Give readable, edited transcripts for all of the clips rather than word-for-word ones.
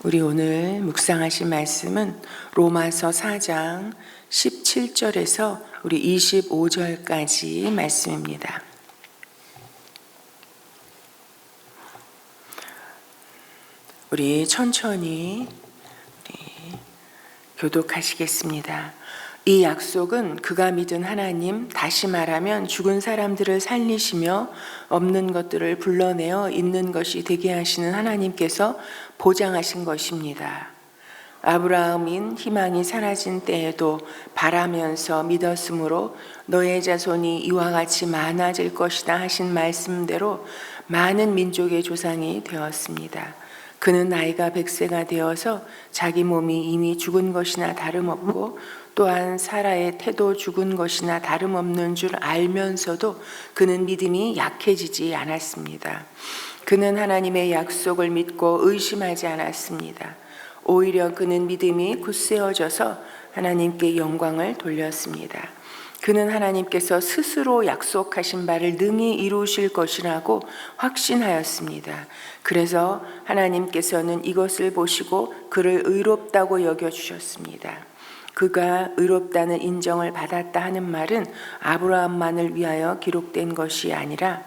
우리 오늘 묵상하신 말씀은 로마서 4장 17절에서 우리 25절까지 말씀입니다. 우리 천천히 교독하시겠습니다. 이 약속은 그가 믿은 하나님, 다시 말하면 죽은 사람들을 살리시며 없는 것들을 불러내어 있는 것이 되게 하시는 하나님께서 보장하신 것입니다. 아브라함인 희망이 사라진 때에도 바라면서 믿었으므로 너의 자손이 이와 같이 많아질 것이다 하신 말씀대로 많은 민족의 조상이 되었습니다. 그는 나이가 100세가 되어서 자기 몸이 이미 죽은 것이나 다름없고 또한 사라의 태도 죽은 것이나 다름없는 줄 알면서도 그는 믿음이 약해지지 않았습니다. 그는 하나님의 약속을 믿고 의심하지 않았습니다. 오히려 그는 믿음이 굳세어져서 하나님께 영광을 돌렸습니다. 그는 하나님께서 스스로 약속하신 바를 능히 이루실 것이라고 확신하였습니다. 그래서 하나님께서는 이것을 보시고 그를 의롭다고 여겨주셨습니다. 그가 의롭다는 인정을 받았다 하는 말은 아브라함만을 위하여 기록된 것이 아니라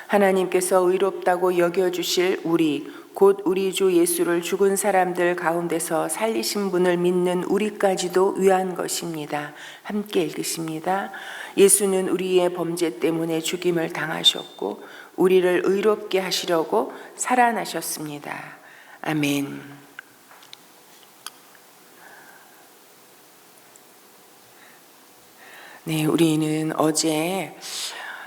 하나님께서 의롭다고 여겨주실 곧 우리 주 예수를 죽은 사람들 가운데서 살리신 분을 믿는 우리까지도 위한 것입니다. 함께 읽으십니다. 예수는 우리의 범죄 때문에 죽임을 당하셨고 우리를 의롭게 하시려고 살아나셨습니다. 아멘. 네, 우리는 어제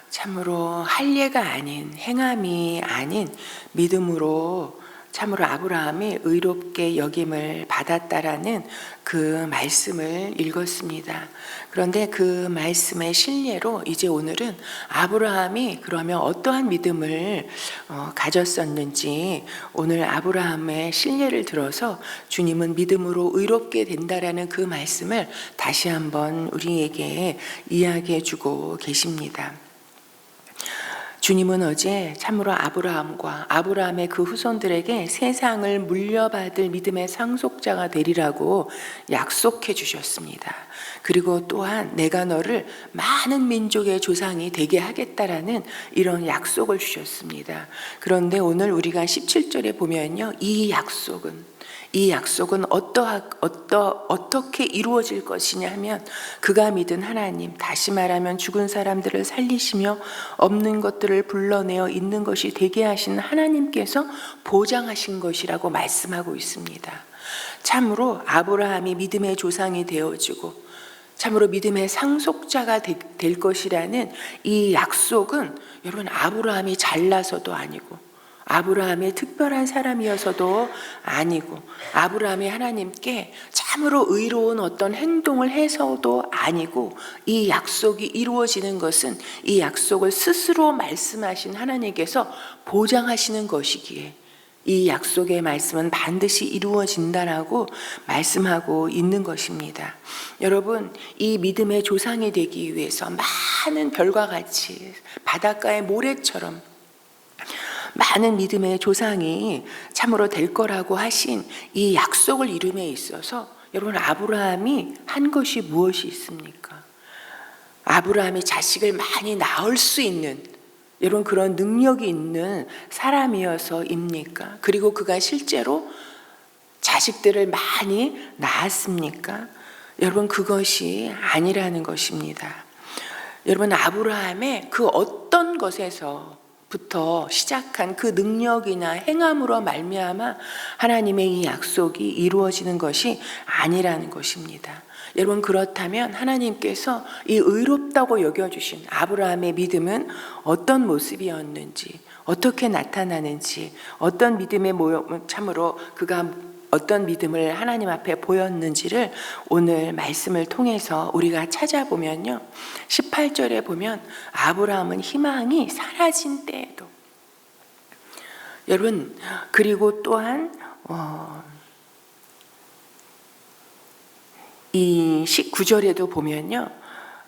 참으로 할례가 아닌, 행함이 아닌 믿음으로 참으로 아브라함이 의롭게 여김을 받았다라는 그 말씀을 읽었습니다. 그런데 그 말씀의 실례로 이제 오늘은 아브라함이 그러면 어떠한 믿음을 가졌었는지 오늘 아브라함의 실례를 들어서 주님은 믿음으로 의롭게 된다라는 그 말씀을 다시 한번 우리에게 이야기해 주고 계십니다. 주님은 어제 참으로 아브라함과 아브라함의 그 후손들에게 세상을 물려받을 믿음의 상속자가 되리라고 약속해 주셨습니다. 그리고 또한 내가 너를 많은 민족의 조상이 되게 하겠다라는 이런 약속을 주셨습니다. 그런데 오늘 우리가 17절에 보면요, 이 약속은 어떻게 이루어질 것이냐 하면 그가 믿은 하나님, 다시 말하면 죽은 사람들을 살리시며 없는 것들을 불러내어 있는 것이 되게 하신 하나님께서 보장하신 것이라고 말씀하고 있습니다. 참으로 아브라함이 믿음의 조상이 되어지고 참으로 믿음의 상속자가 될 것이라는 이 약속은 여러분 아브라함이 잘나서도 아니고 아브라함이 특별한 사람이어서도 아니고 아브라함이 하나님께 참으로 의로운 어떤 행동을 해서도 아니고 이 약속이 이루어지는 것은 이 약속을 스스로 말씀하신 하나님께서 보장하시는 것이기에 이 약속의 말씀은 반드시 이루어진다라고 말씀하고 있는 것입니다. 여러분, 이 믿음의 조상이 되기 위해서 많은 별과 같이 바닷가의 모래처럼 많은 믿음의 조상이 참으로 될 거라고 하신 이 약속을 이룸에 있어서 여러분 아브라함이 한 것이 무엇이 있습니까? 아브라함이 자식을 많이 낳을 수 있는 여러분 그런 능력이 있는 사람이어서입니까? 그리고 그가 실제로 자식들을 많이 낳았습니까? 여러분 그것이 아니라는 것입니다. 여러분 아브라함의 그 어떤 것에서 부터 시작한 그 능력이나 행함으로 말미암아 하나님의 이 약속이 이루어지는 것이 아니라는 것입니다. 여러분 그렇다면 하나님께서 이 의롭다고 여겨주신 아브라함의 믿음은 어떤 모습이었는지 어떻게 나타나는지 어떤 믿음의 참으로 그가 어떤 믿음을 하나님 앞에 보였는지를 오늘 말씀을 통해서 우리가 찾아보면요. 18절에 보면 아브라함은 희망이 사라진 때에도 여러분 그리고 또한 이 19절에도 보면요.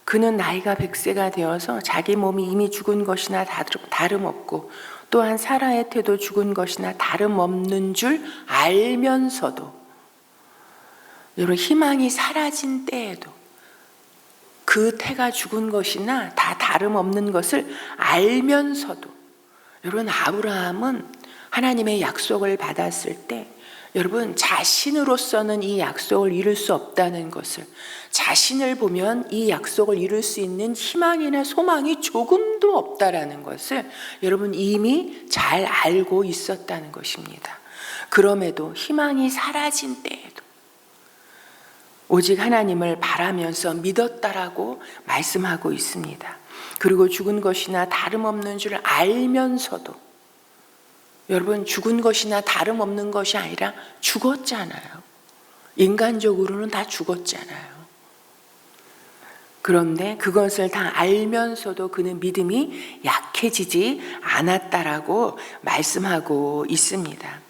그는 나이가 100세가 되어서 자기 몸이 이미 죽은 것이나 다름없고 또한 사라의 태도 죽은 것이나 다름없는 줄 알면서도, 여러분 희망이 사라진 때에도 그 태가 죽은 것이나 다 다름없는 것을 알면서도, 여러분 아브라함은 하나님의 약속을 받았을 때 여러분 자신으로서는 이 약속을 이룰 수 없다는 것을, 자신을 보면 이 약속을 이룰 수 있는 희망이나 소망이 조금도 없다라는 것을 여러분 이미 잘 알고 있었다는 것입니다. 그럼에도 희망이 사라진 때에도 오직 하나님을 바라면서 믿었다라고 말씀하고 있습니다. 그리고 죽은 것이나 다름없는 줄 알면서도, 여러분 죽은 것이나 다름없는 것이 아니라 죽었잖아요. 인간적으로는 다 죽었잖아요. 그런데 그것을 다 알면서도 그는 믿음이 약해지지 않았다라고 말씀하고 있습니다.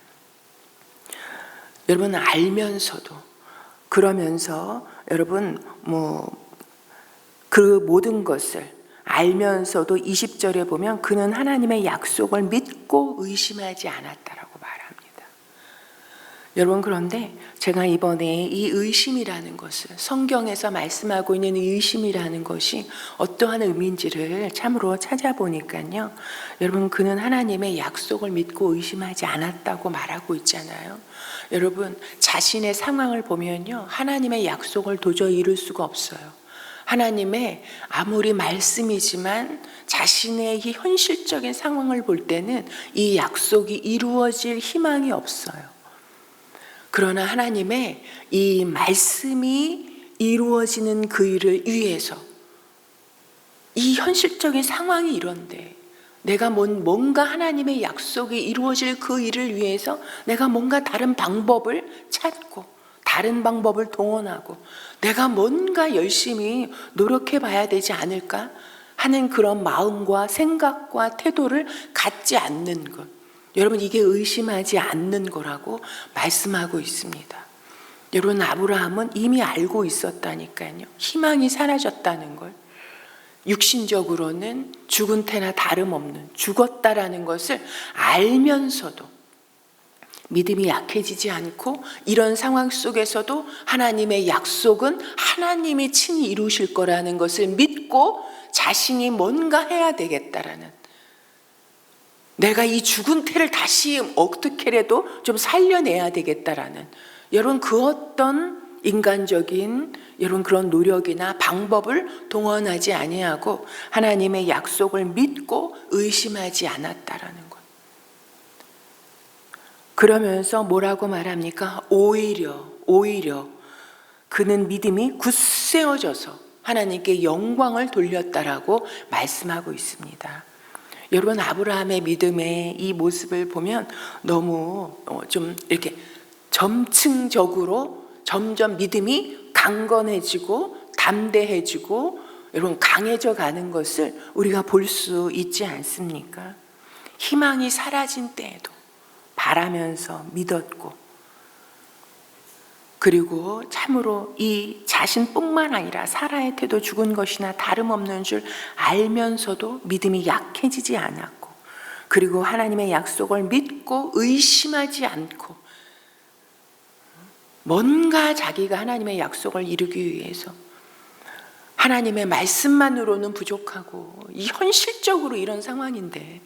여러분 알면서도, 그러면서 여러분 그 모든 것을 알면서도 20절에 보면 그는 하나님의 약속을 믿고 의심하지 않았다라고 말합니다. 여러분 그런데 제가 이번에 이 의심이라는 것을, 성경에서 말씀하고 있는 의심이라는 것이 어떠한 의미인지를 참으로 찾아보니까요, 여러분 그는 하나님의 약속을 믿고 의심하지 않았다고 말하고 있잖아요. 여러분 자신의 상황을 보면요, 하나님의 약속을 도저히 이룰 수가 없어요. 하나님의 아무리 말씀이지만 자신의 이 현실적인 상황을 볼 때는 이 약속이 이루어질 희망이 없어요. 그러나 하나님의 이 말씀이 이루어지는 그 일을 위해서, 이 현실적인 상황이 이런데 내가 뭔가 하나님의 약속이 이루어질 그 일을 위해서 내가 뭔가 다른 방법을 찾고 다른 방법을 동원하고 내가 뭔가 열심히 노력해 봐야 되지 않을까 하는 그런 마음과 생각과 태도를 갖지 않는 것, 여러분 이게 의심하지 않는 거라고 말씀하고 있습니다. 여러분 아브라함은 이미 알고 있었다니까요. 희망이 사라졌다는 걸. 육신적으로는 죽은 태나 다름없는, 죽었다라는 것을 알면서도 믿음이 약해지지 않고 이런 상황 속에서도 하나님의 약속은 하나님이 친히 이루실 거라는 것을 믿고 자신이 뭔가 해야 되겠다라는, 내가 이 죽은 태를 다시 어떻게라도 좀 살려내야 되겠다라는, 여러분 그 어떤 인간적인 여러분 그런 노력이나 방법을 동원하지 아니하고 하나님의 약속을 믿고 의심하지 않았다라는 것. 그러면서 뭐라고 말합니까? 오히려 그는 믿음이 굳세어져서 하나님께 영광을 돌렸다라고 말씀하고 있습니다. 여러분 아브라함의 믿음의 이 모습을 보면 너무 좀 이렇게 점층적으로 점점 믿음이 강건해지고 담대해지고 여러분 강해져 가는 것을 우리가 볼 수 있지 않습니까? 희망이 사라진 때에도 바라면서 믿었고, 그리고 참으로 이 자신뿐만 아니라 사라의 태도 죽은 것이나 다름없는 줄 알면서도 믿음이 약해지지 않았고, 그리고 하나님의 약속을 믿고 의심하지 않고 뭔가 자기가 하나님의 약속을 이루기 위해서 하나님의 말씀만으로는 부족하고 이 현실적으로 이런 상황인데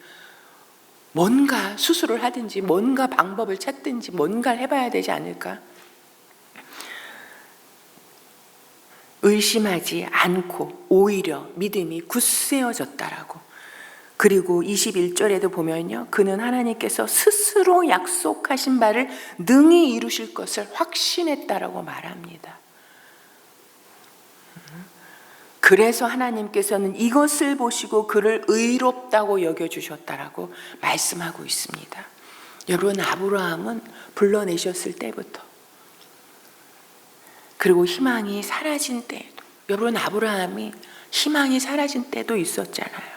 뭔가 수술을 하든지 뭔가 방법을 찾든지 뭔가를 해봐야 되지 않을까? 의심하지 않고 오히려 믿음이 굳세어졌다라고. 그리고 21절에도 보면요, 그는 하나님께서 스스로 약속하신 바를 능히 이루실 것을 확신했다라고 말합니다. 그래서 하나님께서는 이것을 보시고 그를 의롭다고 여겨주셨다라고 말씀하고 있습니다. 여러분 아브라함은 불러내셨을 때부터, 그리고 희망이 사라진 때에도, 여러분 아브라함이 희망이 사라진 때도 있었잖아요.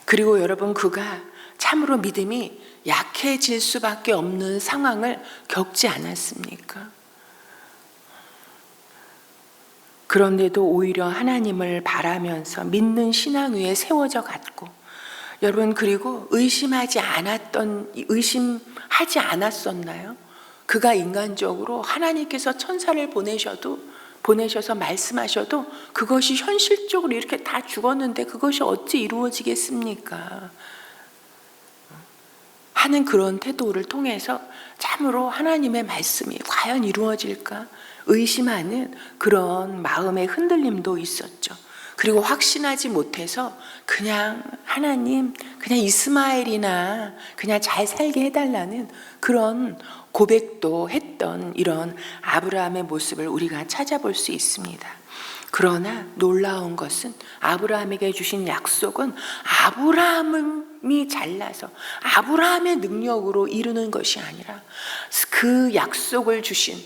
그리고 여러분 그가 참으로 믿음이 약해질 수밖에 없는 상황을 겪지 않았습니까? 그런데도 오히려 하나님을 바라면서 믿는 신앙 위에 세워져 갔고, 여러분, 그리고 의심하지 않았었나요? 그가 인간적으로 하나님께서 천사를 보내셔서 말씀하셔도 그것이 현실적으로 이렇게 다 죽었는데 그것이 어찌 이루어지겠습니까? 하는 그런 태도를 통해서 참으로 하나님의 말씀이 과연 이루어질까 의심하는 그런 마음의 흔들림도 있었죠. 그리고 확신하지 못해서 그냥 하나님, 그냥 이스마엘이나 그냥 잘 살게 해달라는 그런 고백도 했던 이런 아브라함의 모습을 우리가 찾아볼 수 있습니다. 그러나 놀라운 것은 아브라함에게 주신 약속은 아브라함이 잘나서 아브라함의 능력으로 이루는 것이 아니라 그 약속을 주신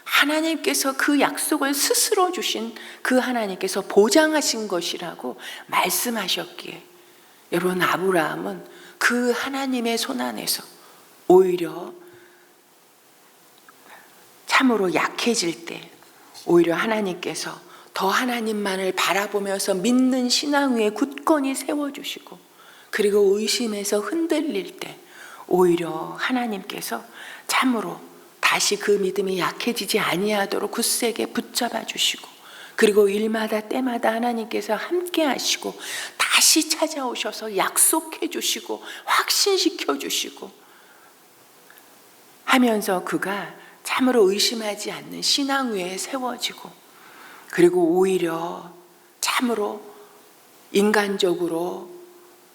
하나님께서, 그 약속을 스스로 주신 그 하나님께서 보장하신 것이라고 말씀하셨기에, 여러분, 아브라함은 그 하나님의 손안에서 오히려 참으로 약해질 때 오히려 하나님께서 더 하나님만을 바라보면서 믿는 신앙 위에 굳건히 세워주시고, 그리고 의심에서 흔들릴 때 오히려 하나님께서 참으로 다시 그 믿음이 약해지지 아니하도록 굳세게 붙잡아 주시고, 그리고 일마다 때마다 하나님께서 함께 하시고 다시 찾아오셔서 약속해 주시고 확신시켜 주시고 하면서 그가 참으로 의심하지 않는 신앙 위에 세워지고, 그리고 오히려 참으로 인간적으로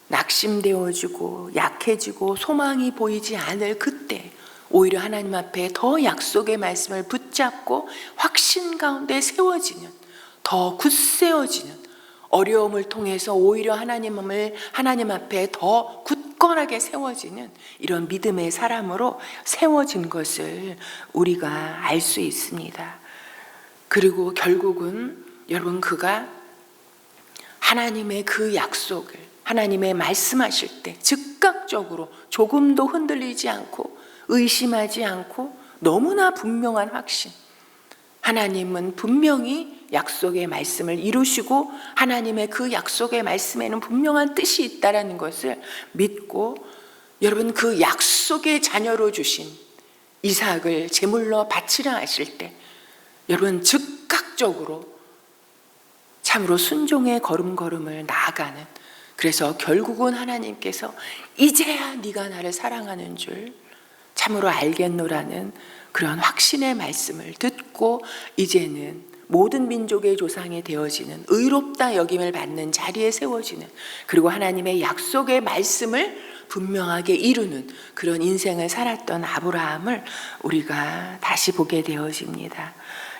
낙심되어지고 약해지고 소망이 보이지 않을 그때 오히려 하나님 앞에 더 약속의 말씀을 붙잡고 확신 가운데 세워지는, 더 굳세어지는, 어려움을 통해서 오히려 하나님 앞에 더 굳건하게 세워지는 이런 믿음의 사람으로 세워진 것을 우리가 알 수 있습니다. 그리고 결국은 여러분, 그가 하나님의 그 약속을, 하나님의 말씀하실 때 즉각적으로 조금도 흔들리지 않고 의심하지 않고 너무나 분명한 확신, 하나님은 분명히 약속의 말씀을 이루시고 하나님의 그 약속의 말씀에는 분명한 뜻이 있다라는 것을 믿고, 여러분, 그 약속의 자녀로 주신 이삭을 제물로 바치라 하실 때 여러분 즉각적으로 참으로 순종의 걸음걸음을 나아가는, 그래서 결국은 하나님께서 이제야 네가 나를 사랑하는 줄 참으로 알겠노라는 그런 확신의 말씀을 듣고 이제는 모든 민족의 조상이 되어지는, 의롭다 여김을 받는 자리에 세워지는, 그리고 하나님의 약속의 말씀을 분명하게 이루는 그런 인생을 살았던 아브라함을 우리가 다시 보게 되어집니다.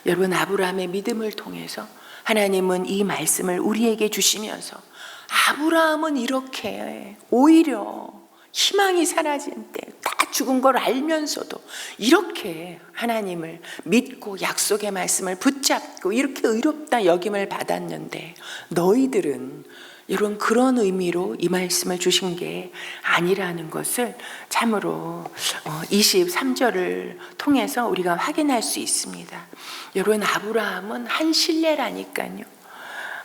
여러분, 아브라함의 믿음을 통해서 하나님은 이 말씀을 우리에게 주시면서 아브라함은 이렇게 오히려 희망이 사라진 때 다 죽은 걸 알면서도 이렇게 하나님을 믿고 약속의 말씀을 붙잡고 이렇게 의롭다 여김을 받았는데 너희들은, 여러분, 그런 의미로 이 말씀을 주신 게 아니라는 것을 참으로 23절을 통해서 우리가 확인할 수 있습니다. 여러분, 아브라함은 한 신뢰라니까요.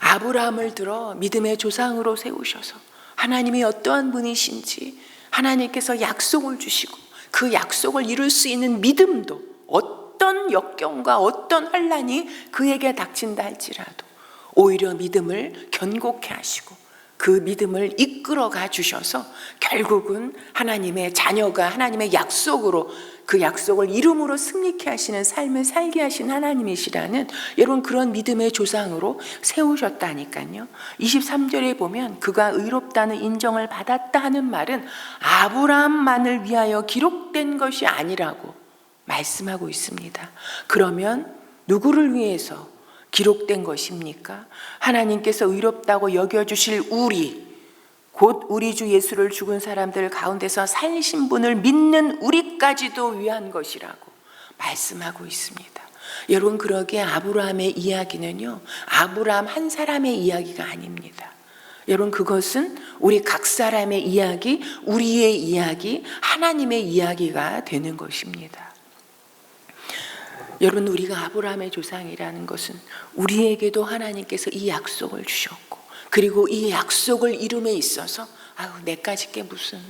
아브라함을 들어 믿음의 조상으로 세우셔서 하나님이 어떠한 분이신지 하나님께서 약속을 주시고 그 약속을 이룰 수 있는 믿음도, 어떤 역경과 어떤 환난이 그에게 닥친다 할지라도 오히려 믿음을 견고케 하시고 그 믿음을 이끌어가 주셔서 결국은 하나님의 자녀가 하나님의 약속으로, 그 약속을 이름으로 승리케 하시는 삶을 살게 하신 하나님이시라는, 여러분, 그런 믿음의 조상으로 세우셨다니까요. 23절에 보면 그가 의롭다는 인정을 받았다 하는 말은 아브라함만을 위하여 기록된 것이 아니라고 말씀하고 있습니다. 그러면 누구를 위해서 기록된 것입니까? 하나님께서 의롭다고 여겨주실 우리, 곧 우리 주 예수를 죽은 사람들 가운데서 살리신 분을 믿는 우리까지도 위한 것이라고 말씀하고 있습니다. 여러분, 그러기에 아브라함의 이야기는요, 아브라함 한 사람의 이야기가 아닙니다. 여러분, 그것은 우리 각 사람의 이야기, 우리의 이야기, 하나님의 이야기가 되는 것입니다. 여러분, 우리가 아브라함의 조상이라는 것은 우리에게도 하나님께서 이 약속을 주셨고, 그리고 이 약속을 이룸에 있어서 내까지 게 무슨,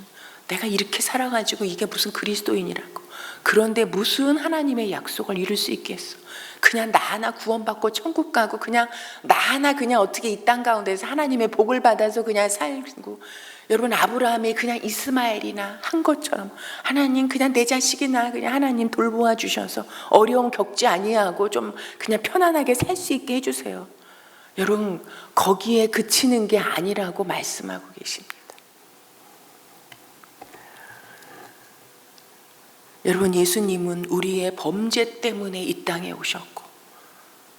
내가 이렇게 살아가지고 이게 무슨 그리스도인이라고. 그런데 무슨 하나님의 약속을 이룰 수 있겠어. 그냥 나 하나 구원받고 천국 가고, 그냥 나 하나 그냥 어떻게 이 땅 가운데서 하나님의 복을 받아서 그냥 살고. 여러분, 아브라함이 그냥 이스마엘이나 한 것처럼 하나님 그냥 내 자식이나 그냥 하나님 돌보아 주셔서 어려움 겪지 아니하고 좀 그냥 편안하게 살 수 있게 해주세요. 여러분, 거기에 그치는 게 아니라고 말씀하고 계십니다. 여러분, 예수님은 우리의 범죄 때문에 이 땅에 오셨고,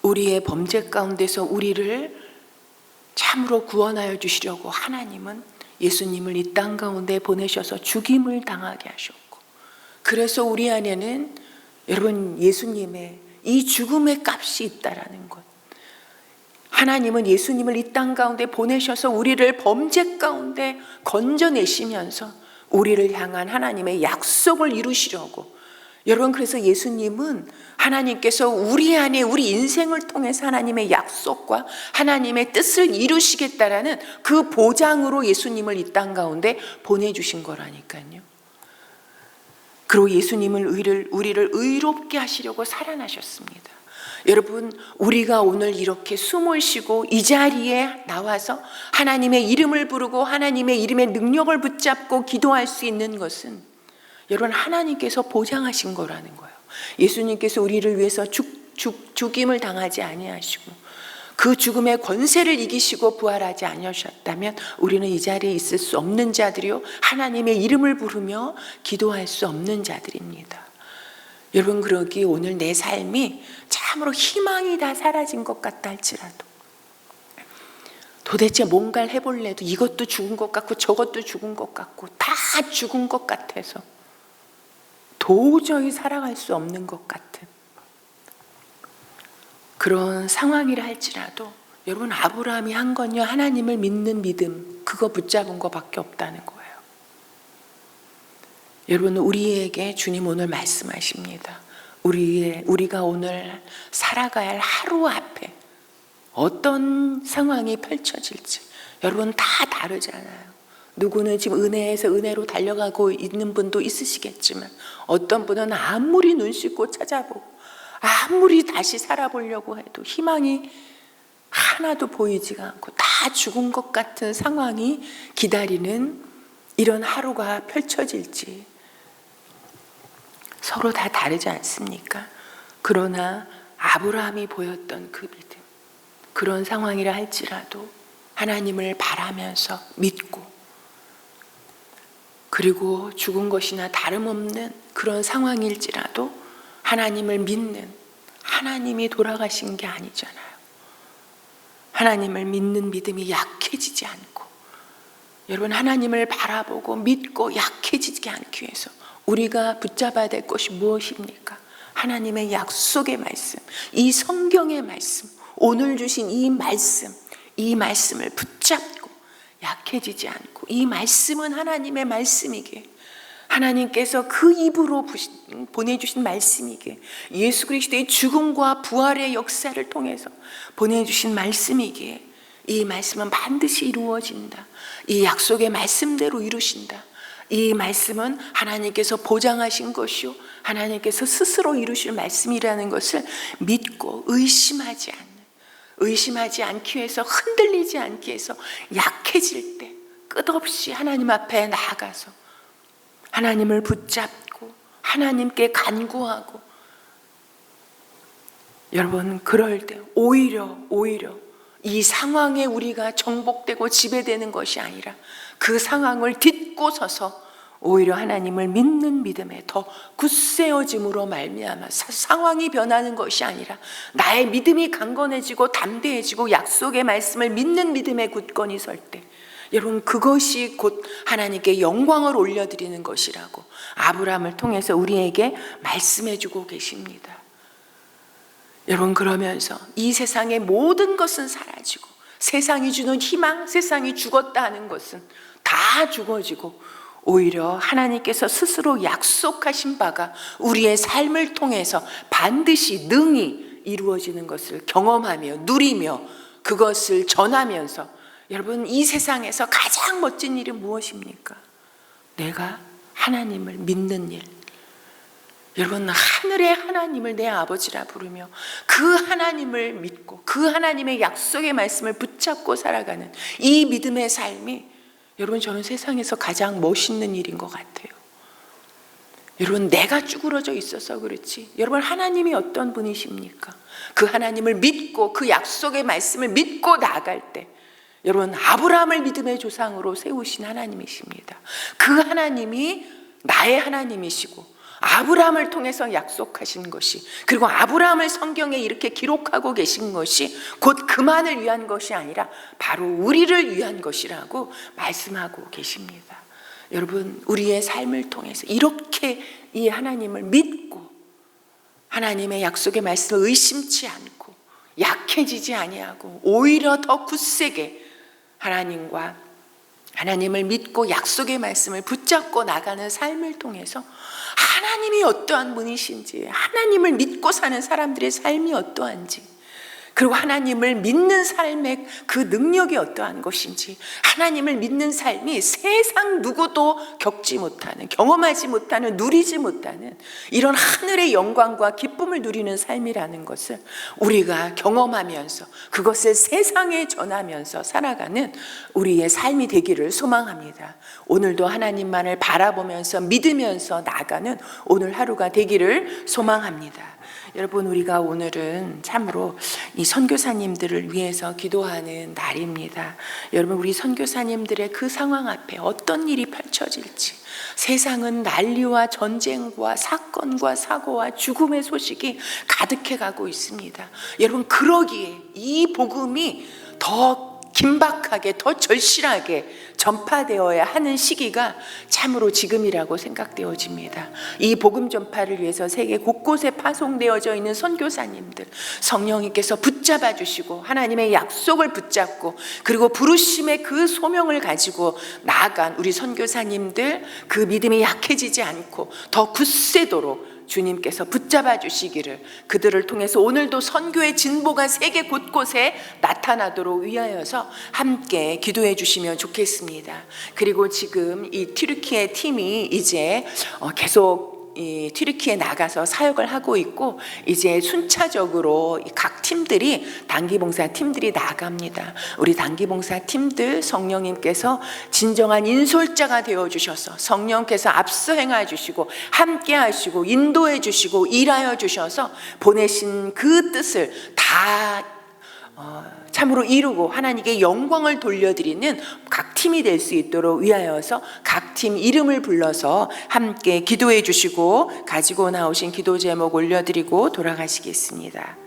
우리의 범죄 가운데서 우리를 참으로 구원하여 주시려고 하나님은 예수님을 이 땅 가운데 보내셔서 죽임을 당하게 하셨고, 그래서 우리 안에는 여러분 예수님의 이 죽음의 값이 있다라는 것. 하나님은 예수님을 이 땅 가운데 보내셔서 우리를 범죄 가운데 건져내시면서 우리를 향한 하나님의 약속을 이루시려고. 여러분, 그래서 예수님은 하나님께서 우리 안에 우리 인생을 통해서 하나님의 약속과 하나님의 뜻을 이루시겠다라는 그 보장으로 예수님을 이 땅 가운데 보내주신 거라니까요. 그리고 예수님은 우리를 의롭게 하시려고 살아나셨습니다. 여러분, 우리가 오늘 이렇게 숨을 쉬고 이 자리에 나와서 하나님의 이름을 부르고 하나님의 이름의 능력을 붙잡고 기도할 수 있는 것은 여러분 하나님께서 보장하신 거라는 거예요. 예수님께서 우리를 위해서 죽임을 당하지 아니하시고 그 죽음의 권세를 이기시고 부활하지 아니하셨다면 우리는 이 자리에 있을 수 없는 자들이요, 하나님의 이름을 부르며 기도할 수 없는 자들입니다. 여러분, 그러기 오늘 내 삶이 참으로 희망이 다 사라진 것 같다 할지라도, 도대체 뭔가를 해볼래도 이것도 죽은 것 같고 저것도 죽은 것 같고 다 죽은 것 같아서 도저히 살아갈 수 없는 것 같은 그런 상황이라 할지라도, 여러분, 아브라함이 한 건요, 하나님을 믿는 믿음, 그거 붙잡은 것밖에 없다는 거예요. 여러분, 우리에게 주님 오늘 말씀하십니다. 우리가 오늘 살아가야 할 하루 앞에 어떤 상황이 펼쳐질지 여러분 다 다르잖아요. 누구는 지금 은혜에서 은혜로 달려가고 있는 분도 있으시겠지만, 어떤 분은 아무리 눈 씻고 찾아보고 아무리 다시 살아보려고 해도 희망이 하나도 보이지가 않고 다 죽은 것 같은 상황이 기다리는 이런 하루가 펼쳐질지 서로 다 다르지 않습니까? 그러나 아브라함이 보였던 그 믿음, 그런 상황이라 할지라도 하나님을 바라면서 믿고, 그리고 죽은 것이나 다름없는 그런 상황일지라도 하나님을 믿는, 하나님이 돌아가신 게 아니잖아요. 하나님을 믿는 믿음이 약해지지 않고, 여러분, 하나님을 바라보고 믿고 약해지지 않기 위해서 우리가 붙잡아야 될 것이 무엇입니까? 하나님의 약속의 말씀, 이 성경의 말씀, 오늘 주신 이 말씀을 붙잡고 약해지지 않고, 이 말씀은 하나님의 말씀이기에, 하나님께서 그 입으로 보내주신 말씀이기에, 예수 그리스도의 죽음과 부활의 역사를 통해서 보내주신 말씀이기에 이 말씀은 반드시 이루어진다. 이 약속의 말씀대로 이루신다. 이 말씀은 하나님께서 보장하신 것이요, 하나님께서 스스로 이루실 말씀이라는 것을 믿고 의심하지 않기 위해서, 흔들리지 않기 위해서 약해질 때 끝없이 하나님 앞에 나아가서 하나님을 붙잡고 하나님께 간구하고, 여러분, 그럴 때 오히려 이 상황에 우리가 정복되고 지배되는 것이 아니라 그 상황을 딛고 서서 오히려 하나님을 믿는 믿음에 더 굳세어짐으로 말미암아 상황이 변하는 것이 아니라 나의 믿음이 강건해지고 담대해지고 약속의 말씀을 믿는 믿음에 굳건히 설 때, 여러분, 그것이 곧 하나님께 영광을 올려드리는 것이라고 아브라함을 통해서 우리에게 말씀해주고 계십니다. 여러분, 그러면서 이 세상의 모든 것은 사라지고 세상이 주는 희망, 세상이 죽었다 하는 것은 다 죽어지고 오히려 하나님께서 스스로 약속하신 바가 우리의 삶을 통해서 반드시 능히 이루어지는 것을 경험하며 누리며 그것을 전하면서, 여러분, 이 세상에서 가장 멋진 일이 무엇입니까? 내가 하나님을 믿는 일. 여러분, 하늘의 하나님을 내 아버지라 부르며 그 하나님을 믿고 그 하나님의 약속의 말씀을 붙잡고 살아가는 이 믿음의 삶이, 여러분, 저는 세상에서 가장 멋있는 일인 것 같아요. 여러분, 내가 쭈그러져 있어서 그렇지, 여러분, 하나님이 어떤 분이십니까? 그 하나님을 믿고 그 약속의 말씀을 믿고 나아갈 때, 여러분, 아브라함을 믿음의 조상으로 세우신 하나님이십니다. 그 하나님이 나의 하나님이시고 아브라함을 통해서 약속하신 것이, 그리고 아브라함을 성경에 이렇게 기록하고 계신 것이 곧 그만을 위한 것이 아니라 바로 우리를 위한 것이라고 말씀하고 계십니다. 여러분, 우리의 삶을 통해서 이렇게 이 하나님을 믿고 하나님의 약속의 말씀을 의심치 않고 약해지지 아니하고 오히려 더 굳세게 하나님을 믿고 약속의 말씀을 붙잡고 나가는 삶을 통해서 하나님이 어떠한 분이신지, 하나님을 믿고 사는 사람들의 삶이 어떠한지, 그리고 하나님을 믿는 삶의 그 능력이 어떠한 것인지, 하나님을 믿는 삶이 세상 누구도 겪지 못하는, 경험하지 못하는, 누리지 못하는 이런 하늘의 영광과 기쁨을 누리는 삶이라는 것을 우리가 경험하면서 그것을 세상에 전하면서 살아가는 우리의 삶이 되기를 소망합니다. 오늘도 하나님만을 바라보면서 믿으면서 나아가는 오늘 하루가 되기를 소망합니다. 여러분, 우리가 오늘은 참으로 이 선교사님들을 위해서 기도하는 날입니다. 여러분, 우리 선교사님들의 그 상황 앞에 어떤 일이 펼쳐질지, 세상은 난리와 전쟁과 사건과 사고와 죽음의 소식이 가득해 가고 있습니다. 여러분, 그러기에 이 복음이 더 긴박하게, 더 절실하게 전파되어야 하는 시기가 참으로 지금이라고 생각되어집니다. 이 복음 전파를 위해서 세계 곳곳에 파송되어져 있는 선교사님들, 성령님께서 붙잡아 주시고 하나님의 약속을 붙잡고 그리고 부르심의 그 소명을 가지고 나아간 우리 선교사님들, 그 믿음이 약해지지 않고 더 굳세도록 주님께서 붙잡아 주시기를, 그들을 통해서 오늘도 선교의 진보가 세계 곳곳에 나타나도록 위하여서 함께 기도해 주시면 좋겠습니다. 그리고 지금 이 튀르키예 팀이 이제 계속 이 튀르키예에 나가서 사역을 하고 있고, 이제 순차적으로 각 팀들이, 단기봉사 팀들이 나갑니다. 우리 단기봉사 팀들 성령님께서 진정한 인솔자가 되어주셔서 성령께서 앞서 행하여 주시고 함께 하시고 인도해 주시고 일하여 주셔서 보내신 그 뜻을 다 참으로 이루고 하나님께 영광을 돌려드리는 각 팀이 될 수 있도록 위하여서 각 팀 이름을 불러서 함께 기도해 주시고 가지고 나오신 기도 제목 올려드리고 돌아가시겠습니다.